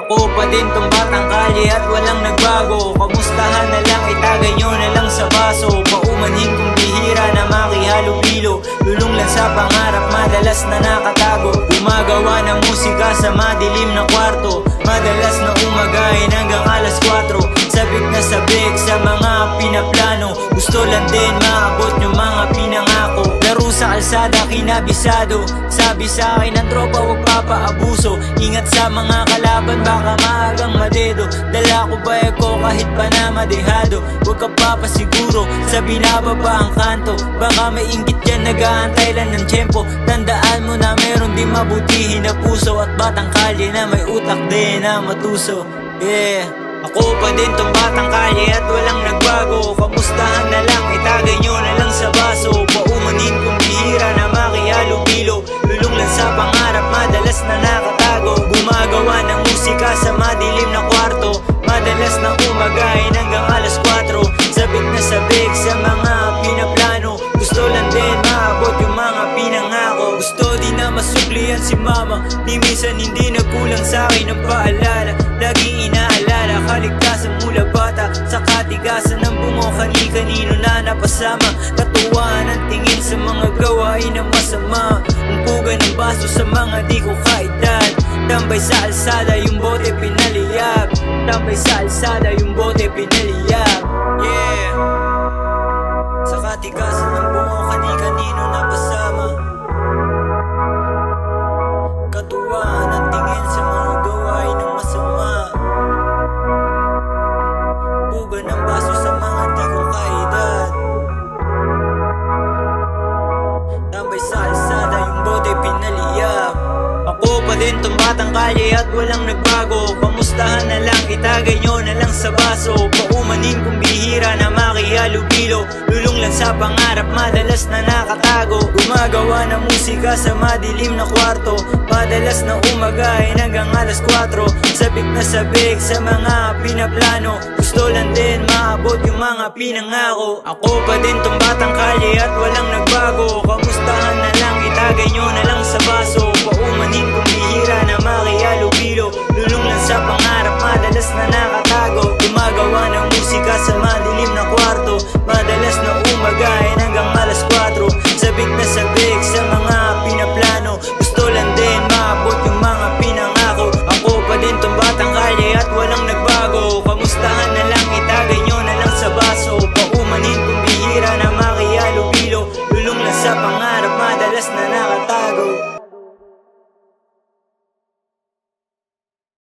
Ako pa din tong batang kalye at walang nagbago. Kamustahan na lang, itagay nyo na lang sa baso. Paumanhin kong bihira na makihalo-bilo. Lulong lang sa pangarap, madalas na nakatago. Gumagawa ng musika sa madilim na kwarto. Madalas na umagahin hanggang alas 4. Sabik na sabik sa mga pinaplano. Gusto lang din maabot yung mga pinangako. Laro sa kalsada, kinabisado. Sabi sa akin ng tropa, huwag papaabuso. Ingat sa mga kalaban, baka maagang madedo. Dala ko bayag ko kahit pa na madehado. Huwag ka papasiguro sa binababa ang kanto. Baka may inggit dyan, nag-aantay lang ng tiyempo. Tandaan mo na meron din mabutihin na puso. At batang kalye na may utak din na matuso. Ako pa din tong batang kalye at walang nagbago. Kamustahan na lang, itagay nyo na lang sa baso. Paumanin kong bihira na makihalo-bilo. Lulong lang sa pangarap, madalas na nakatago. Gumagawa ng musika sa madilim na kwarto. Madalas na umagahin hanggang alas 4. Sabik na sabik sa mga pinaplano. Gusto lang din maabot yung mga pinangako. Gusto din na masuklian si mama. Ni minsan hindi nagkulang sa akin ang paalala. Laging inaalala, kaligtasan mula bata. Sa katigasan ng bungo, kani-kanino na napasama. Katuwaan ang tingin sa mga gawain na masama. Umpugan ng baso sa mga di ko kaedad. Tambay sa alsada, yung bote pinaliyab. Tambay sa alsada, yung bote pinaliyab. Sa katigasan ng bungo, kani-kanino napasama. Katuwaan ang tingin sa mga gawain ng masama. Bugan ng baso sa mga di ko kaedad. Tambay sa alsada, yung bote pinaliyab. Ako pa din tong batang kalye at walang nagbago. Kamustahan na lang, itagay nyo na lang sa baso. Paumanin kong bihira na makihalo-bilo. Lulong lang sa pangarap, madalas na nakatago. Gumagawa ng musika sa madilim na kwarto. Madalas na umagahin hanggang alas 4. Sabik na sabik sa mga pinaplano. Gusto lang din maabot yung mga pinangako. Ako pa din tong batang kalye at walang nagbago. Kamustahan na lang, itagay nyo na lang sa baso. Paumanin kong bihira na makihalo-bilo. Lulong lang sa pangarap, madalas na nakatago. Gumagawa ng musika sa madilim na kwarto. Madalas na umagahin hanggang alas 4. Sabik na sabik sa mga pinaplano. Gusto lang din maabot yung mga pinangako. Ako pa din tong batang kalye at walang nagbago. Kamustahan na lang, itagay nyo na lang sa baso. Paumanin kong bihira na makihalo-bilo. Lulong lang sa pangarap, madalas na nakatago.